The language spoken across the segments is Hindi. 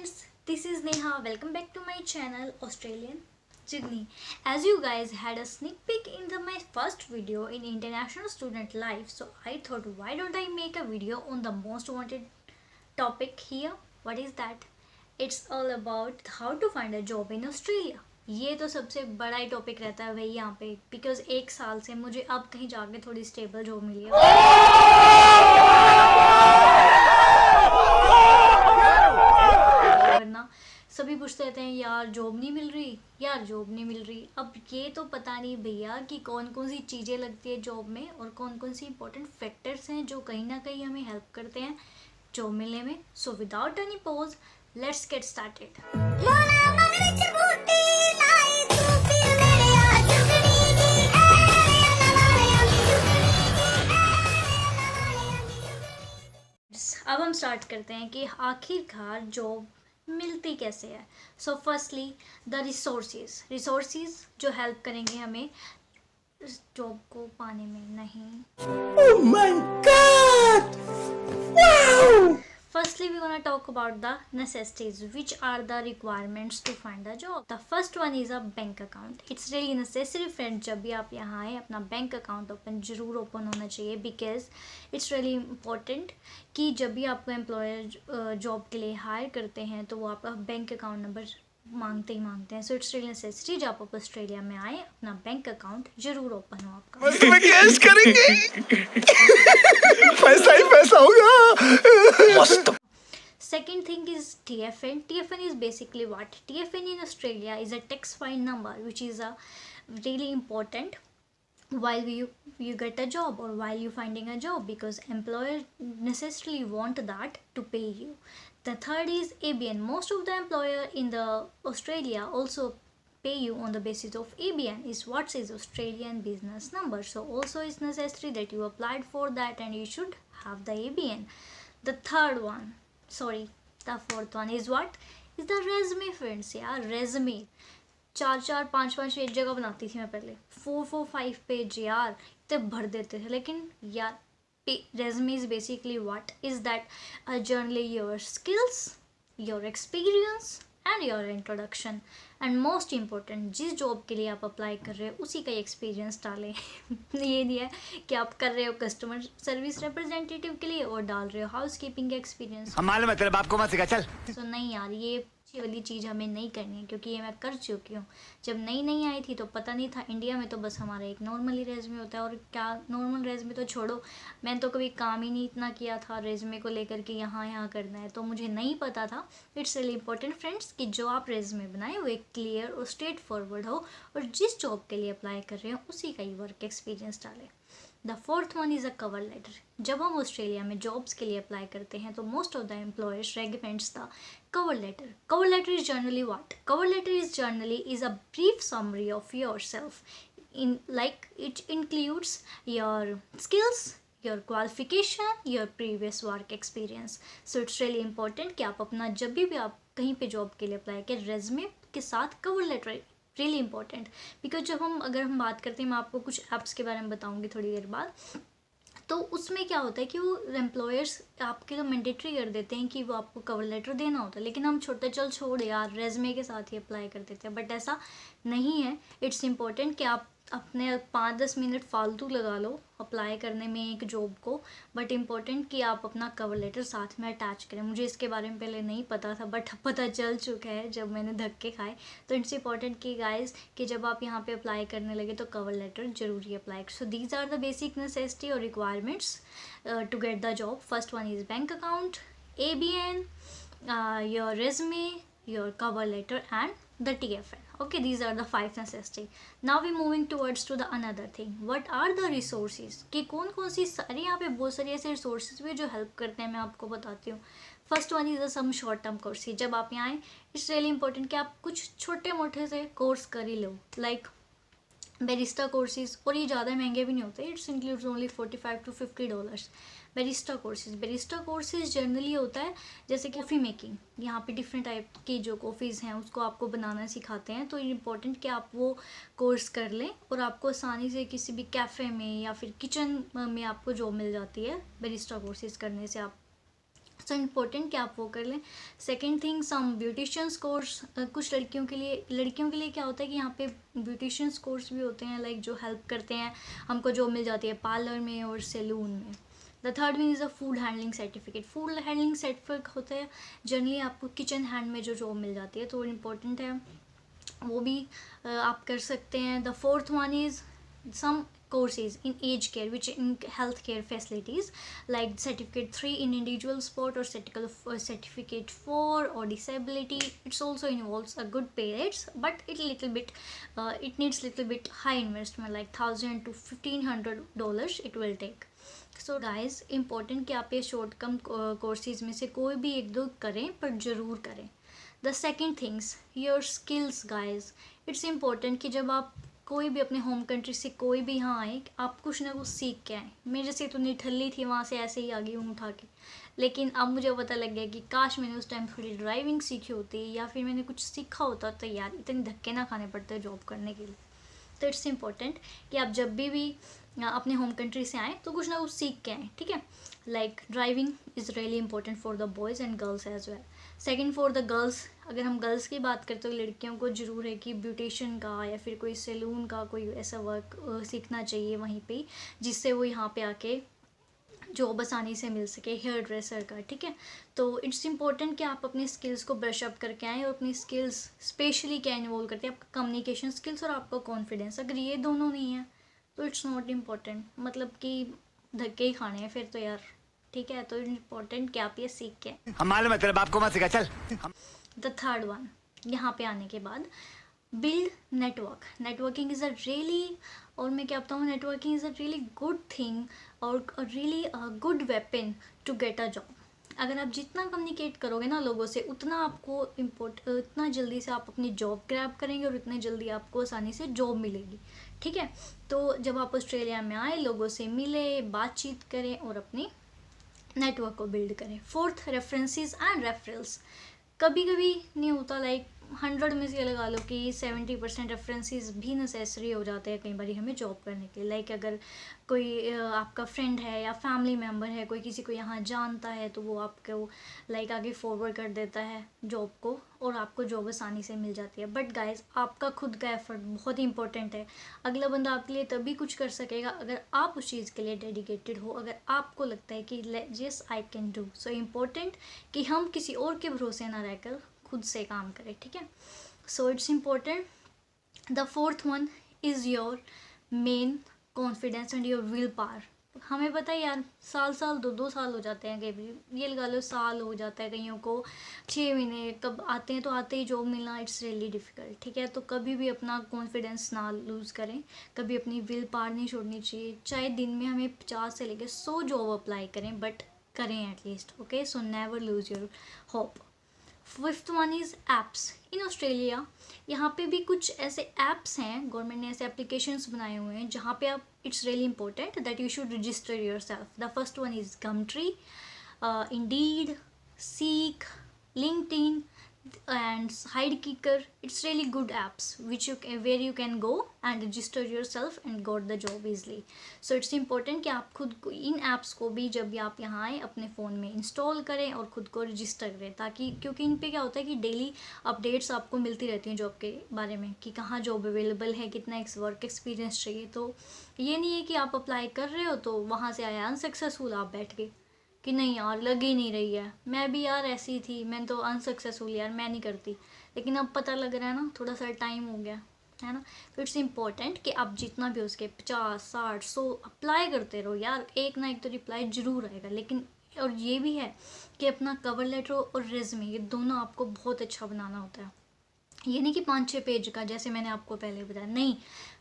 friends, this is Neha. Welcome back to my channel Australian Jigni. As you guys had a sneak peek in my first video in International Student Life, so I thought why don't I make a video on the most wanted topic here. What is that? It's all about how to find a job in Australia. ये तो सबसे बड़ा ही टॉपिक रहता है भाई यहाँ पे, बिकॉज एक साल से मुझे अब कहीं जाके थोड़ी स्टेबल जॉब मिली है, वरना सभी पूछते रहते हैं यार जॉब नहीं मिल रही, यार जॉब नहीं मिल रही। अब ये तो पता नहीं भैया कि कौन कौन सी चीज़ें लगती है जॉब में और कौन कौन सी इंपॉर्टेंट फैक्टर्स हैं जो कहीं ना कहीं हमें हेल्प करते हैं जॉब मिलने में। So without any pause let's get started. अब हम स्टार्ट करते हैं कि आखिरकार जॉब मिलती कैसे है। सो फर्स्टली द रिसोर्सेज जो हेल्प करेंगे हमें जॉब को पाने में। नहीं, oh my God! Wow! Firstly, we're gonna talk about the necessities, which are the requirements to find a job. The first one is a bank account. It's really necessary, friends. जब भी आप यहाँ आए अपना बैंक अकाउंट जरूर ओपन होना चाहिए, बिकॉज इट्स रियली इम्पोर्टेंट कि जब भी आपको एम्प्लॉयर जॉब के लिए हायर करते हैं तो वो आपका बैंक अकाउंट नंबर मांगते हैं। सो इट्स रियली नेसेसरी जब आप ऑस्ट्रेलिया में आए अपना बैंक अकाउंट जरूर ओपन हो आपका। मस्त में कैश करेंगे पैसा ही पैसा होगा मस्त। Second thing is TFN. TFN is basically what? TFN in Australia is a tax file number, which is a really important while you get a job or while you finding a job, because employer necessarily want that to pay you. The third is ABN. Most of the employer in the Australia also pay you on the basis of ABN, is what is Australian business number. So also it's necessary that you applied for that and you should have the ABN. The fourth one is what? Is the resume, friends. यार resume 4 5 पेज जगह बनाती थी मैं पहले, 4 5 पेज यार इतने भर देते थे। लेकिन यार resume is basically what? Is that generally your skills, your experience and your introduction, and most important जिस जॉब के लिए आप अप्लाई कर रहे हो उसी का एक्सपीरियंस डालें। ये नहीं है कि आप कर रहे हो कस्टमर सर्विस रिप्रेजेंटेटिव के लिए और डाल रहे हो हाउस कीपिंग का एक्सपीरियंस। मालूम है तेरे बाप को मत सिखा चल। तो नहीं यार, ये अच्छी वाली चीज़ हमें नहीं करनी है, क्योंकि ये मैं कर चुकी हूँ। जब नई आई थी तो पता नहीं था, इंडिया में तो बस हमारा एक नॉर्मली रेज़्यूमे होता है, और क्या नॉर्मल रेज़्यूमे तो छोड़ो, मैंने तो कभी काम ही नहीं इतना किया था रेज़्यूमे को लेकर कि यहाँ करना है, तो मुझे नहीं पता था। इट्स रियली इंपॉर्टेंट फ्रेंड्स कि जो आप रेज़्यूमे बनाए वो एक क्लियर और स्ट्रेट फॉरवर्ड हो और जिस जॉब के लिए अप्लाई कर रहे हो उसी का ही वर्क एक्सपीरियंस डालें। The fourth one is a cover letter. जब हम ऑस्ट्रेलिया में जॉब्स के लिए अप्लाई करते हैं तो most of the employers recommends the cover letter. Cover letter is generally what? Cover letter is a brief summary of yourself. It includes your skills, your qualification, your previous work experience. So it's really important कि आप अपना जब भी आप कहीं पे जॉब के लिए अप्लाई करें रेज्यूमे के साथ cover letter really important. Because अगर हम बात करते हैं, मैं आपको कुछ ऐप्स के बारे में बताऊंगी थोड़ी देर बाद, तो उसमें क्या होता है कि वो एम्प्लॉयर्स आपके तो मैंडेटरी कर देते हैं कि वो आपको कवर लेटर देना होता है, लेकिन हम छोड़ यार रेज्यूमे के साथ ही अप्लाई कर देते हैं, बट ऐसा नहीं है। इट्स इम्पॉर्टेंट कि आप अपने 5-10 मिनट फालतू लगा लो अप्लाई करने में एक जॉब को, बट इम्पॉर्टेंट कि आप अपना कवर लेटर साथ में अटैच करें। मुझे इसके बारे में पहले नहीं पता था, बट अब पता चल चुका है जब मैंने धक्के खाए। तो इट्स इम्पॉर्टेंट कि गाइस कि जब आप यहाँ पे अप्लाई करने लगे तो कवर लेटर जरूरी apply. So these are the basic necessity और requirements to get the job. First one is bank account, ABN, your resume, your cover letter and the TFN. Okay, these are the 5 necessity. Now we moving towards to the another thing. What are the resources? कि कौन सी सारी यहाँ पे बहुत सारी ऐसे रिसोर्सेज भी जो हेल्प करते हैं, मैं आपको बताती हूँ। First one is some short term courses. जब आप यहाँ आए इट्स रियली इंपॉर्टेंट कि आप कुछ छोटे मोटे से कोर्स कर ही लो, लाइक बैरिस्टा कोर्सेज, और ये ज़्यादा महंगे भी नहीं होते। It's includes only $45 to $50। Barista courses generally होता है जैसे कि कॉफ़ी मेकिंग, यहाँ पे डिफरेंट टाइप की जो कॉफ़ीज़ हैं उसको आपको बनाना सिखाते हैं। तो इम्पॉर्टेंट कि आप वो कोर्स कर लें और आपको आसानी से किसी भी कैफ़े में या फिर किचन में आपको जॉब मिल जाती है बैरिस्टा कोर्सेज करने से। आप सो इम्पोर्टेंट कि आप वो कर लें। सेकेंड थिंग, सम ब्यूटिशियंस कोर्स, कुछ लड़कियों के लिए क्या होता है कि यहाँ पे ब्यूटिशियंस कोर्स भी होते हैं, लाइक जो हेल्प करते हैं, हमको जॉब मिल जाती है पार्लर में और सैलून में। The third one is a food handling certificate. Food handling certificate होता है जनरली आपको किचन हैंड में जो जॉब मिल जाती है, तो इम्पोर्टेंट है, वो भी आप कर सकते हैं। The fourth one is some courses in aged care which in healthcare facilities, like certificate 3 in individual sport or certificate 4 or disability. It's also involves a good pay rates, but it needs little bit high investment, like $1,000 to $1,500 it will take. So guys, important कि आप ये शॉर्ट कम कोर्सेज में से कोई भी एक दो करें, पर ज़रूर करें। The second things, your skills guys, it's important कि जब आप कोई भी अपने होम कंट्री से कोई भी यहाँ आए, आप कुछ ना कुछ सीख के आए। मेरे जैसे तो निठल्ली थी, वहाँ से ऐसे ही आ गई हूँ उठा के, लेकिन अब मुझे पता लग गया कि काश मैंने उस टाइम थोड़ी ड्राइविंग सीखी होती या फिर मैंने कुछ सीखा होता, तो यार इतने धक्के ना खाने पड़ते जॉब करने के लिए। तो इट्स इम्पोर्टेंट कि आप जब भी अपने होम कंट्री से आएँ तो कुछ ना कुछ सीख के आएँ, ठीक है। Like driving is really important for the boys and girls as well. Second, for the girls, अगर हम गर्ल्स की बात करें तो लड़कियों को ज़रूर है कि ब्यूटिशियन का या फिर कोई सैलून का कोई ऐसा वर्क सीखना चाहिए वहीं पे, जिससे वो यहाँ पे आके जॉब आसानी से मिल सके, हेयर ड्रेसर का, ठीक है। तो इट्स इम्पोर्टेंट कि आप अपनी स्किल्स को ब्रश अप करके आएँ, और अपनी स्किल्स स्पेशली क्या इन्वॉल्व करते हैं, आपका कम्युनिकेशन स्किल्स और आपका कॉन्फिडेंस। अगर ये दोनों नहीं है तो इट्स नॉट इम्पोर्टेंट, मतलब कि धक्के ही खाने हैं फिर तो यार, ठीक है। तो इम्पोर्टेंट कि आप ये सीख के, हम मालूम है तेरे बाप को मत सिखा चल। द थर्ड वन, यहाँ पे आने के बाद build network. Networking is a really, और मैं क्या बताऊँ, networking is a really good thing और really good weapon to get a job. अगर आप जितना कम्युनिकेट करोगे ना लोगों से, उतना आपको उतना जल्दी से आप अपनी जॉब ग्रैब करेंगे और उतनी जल्दी आपको आसानी से जॉब मिलेगी, ठीक है। तो जब आप ऑस्ट्रेलिया में आए, लोगों से मिले, बातचीत करें और अपनी नेटवर्क को बिल्ड करें। Fourth, references and referrals. कभी कभी नहीं होता, लाइक 100 में से लगा लो कि 70% रेफरेंसेस भी नेसेसरी हो जाते हैं कई बार हमें जॉब करने के लिए। लाइक अगर कोई आपका फ्रेंड है या फैमिली मेम्बर है, कोई किसी को यहाँ जानता है, तो वो आपको लाइक आगे फॉरवर्ड कर देता है जॉब को, और आपको जॉब आसानी से मिल जाती है। बट गाइज, आपका खुद का एफर्ट बहुत ही इंपॉर्टेंट है। अगला बंदा आपके लिए तभी कुछ कर सकेगा अगर आप उस चीज़ के लिए डेडिकेटेड हो, अगर आपको लगता है कि yes I can do. So important कि हम किसी और के भरोसे ना रहकर खुद से काम करें, ठीक है। So it's important. The fourth one is your main confidence and your will power. हमें पता है यार, साल 2 साल हो जाते हैं, कई भी ये लगा लो साल हो जाता है, कईयों को 6 महीने, कब आते हैं तो आते ही जॉब मिलना इट्स रियली डिफ़िकल्ट, ठीक है। तो कभी भी अपना कॉन्फिडेंस ना लूज़ करें, कभी अपनी विल पावर नहीं छोड़नी चाहिए। चाहे दिन में हमें 50 से लेकर 100 जॉब अप्लाई करें, बट करें at least, okay. So never lose your hope. Fifth one is apps in Australia. यहाँ पे भी कुछ ऐसे ऐप्स हैं, गवर्नमेंट ने ऐसे एप्लीकेशंस बनाए हुए हैं जहाँ पे आप, it's really important that you should register yourself. The first one is Gumtree, Indeed, Seek, LinkedIn and Sidekicker. It's really good apps where you can go and register yourself and got the job easily. So it's important कि आप खुद को इन apps को भी जब भी आप यहाँ आए अपने फ़ोन में इंस्टॉल करें और ख़ुद को रजिस्टर करें, ताकि क्योंकि इन पे क्या होता है कि डेली अपडेट्स आपको मिलती रहती हैं जॉब के बारे में, कि कहाँ जॉब अवेलेबल है, कितना वर्क एक्सपीरियंस चाहिए। तो ये नहीं है कि आप अप्लाई कर रहे हो तो वहाँ से आया अनसक्सेसफुल, आप बैठ गए कि नहीं यार लग ही नहीं रही है। मैं भी यार ऐसी थी, मैं तो अनसक्सेसफुल, यार मैं नहीं करती, लेकिन अब पता लग रहा है ना, थोड़ा सा टाइम हो गया है ना। तो इट्स इम्पॉर्टेंट कि आप जितना भी उसके 50, 60, 100 अप्लाई करते रहो यार, एक ना एक तो रिप्लाई ज़रूर आएगा। लेकिन और ये भी है कि अपना कवर लेटर और रेज़्यूमे ये दोनों आपको बहुत अच्छा बनाना होता है। ये नहीं कि 5-6 पेज का जैसे मैंने आपको पहले बताया, नहीं,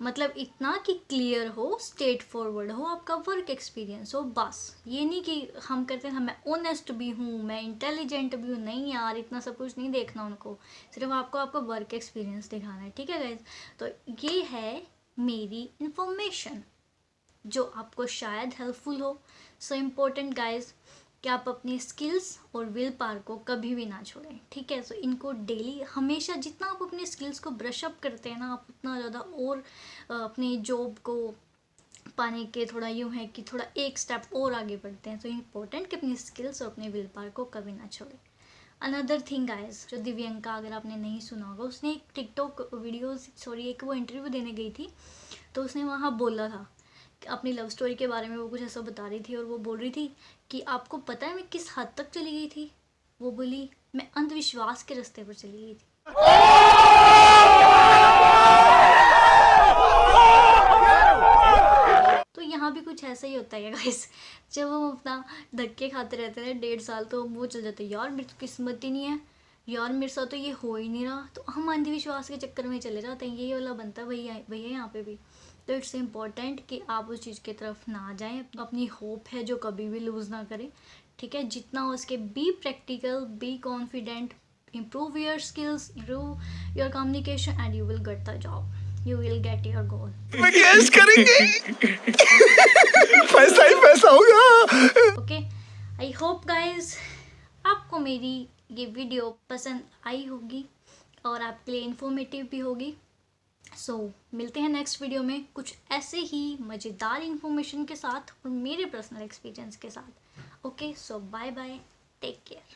मतलब इतना कि क्लियर हो, स्ट्रेट फॉरवर्ड हो, आपका वर्क एक्सपीरियंस हो, बस। ये नहीं कि हम कहते हैं मैं ऑनेस्ट भी हूँ, मैं इंटेलिजेंट भी हूँ, नहीं यार इतना सब कुछ नहीं देखना उनको, सिर्फ आपको आपका वर्क एक्सपीरियंस दिखाना है, ठीक है गाइज। तो ये है मेरी इन्फॉर्मेशन जो आपको शायद हेल्पफुल हो। सो इम्पोर्टेंट गाइज कि आप अपनी स्किल्स और विल पावर को कभी भी ना छोड़ें, ठीक है। सो इनको डेली हमेशा जितना आप अपनी स्किल्स को ब्रश अप करते हैं ना, आप उतना ज़्यादा और अपनी जॉब को पाने के थोड़ा यूँ है कि थोड़ा एक स्टेप और आगे बढ़ते हैं। तो इम्पोर्टेंट कि अपनी स्किल्स और अपने विल पावर को कभी ना छोड़ें। अनदर थिंग गाइस, जो दिव्यंका, अगर आपने नहीं सुना होगा, उसने एक टिकटॉक एक वो इंटरव्यू देने गई थी, तो उसने वहाँ बोला था कि अपनी लव स्टोरी के बारे में वो कुछ ऐसा बता रही थी, और वो बोल रही थी कि आपको पता है मैं किस हद तक चली गई थी। वो बोली मैं अंधविश्वास के रास्ते पर चली गई थी। तो यहाँ भी कुछ ऐसा ही होता है गाइस, जब हम अपना धक्के खाते रहते हैं 1.5 साल, तो हम वो चल जाते हैं यार मेरी तो किस्मत ही नहीं है, यार मेरे साथ तो ये हो ही नहीं रहा, तो हम अंधविश्वास के चक्कर में चले जाते हैं। यही वाला बनता है भैया भैया यहाँ पे भी। तो इट्स इम्पॉर्टेंट कि आप उस चीज़ की तरफ ना जाएं, अपनी होप है जो कभी भी लूज़ ना करें, ठीक है। जितना हो सके be practical, be confident, improve your skills, improve your communication, and you will get the job, you will get your goal. Yes करेंगे। पैसा ही पैसा होगा। Okay, I hope guys आपको मेरी ये वीडियो पसंद आई होगी और आपके लिए इन्फॉर्मेटिव भी होगी। सो मिलते हैं नेक्स्ट वीडियो में कुछ ऐसे ही मज़ेदार इन्फॉर्मेशन के साथ और मेरे पर्सनल एक्सपीरियंस के साथ। ओके, सो बाय बाय, टेक केयर।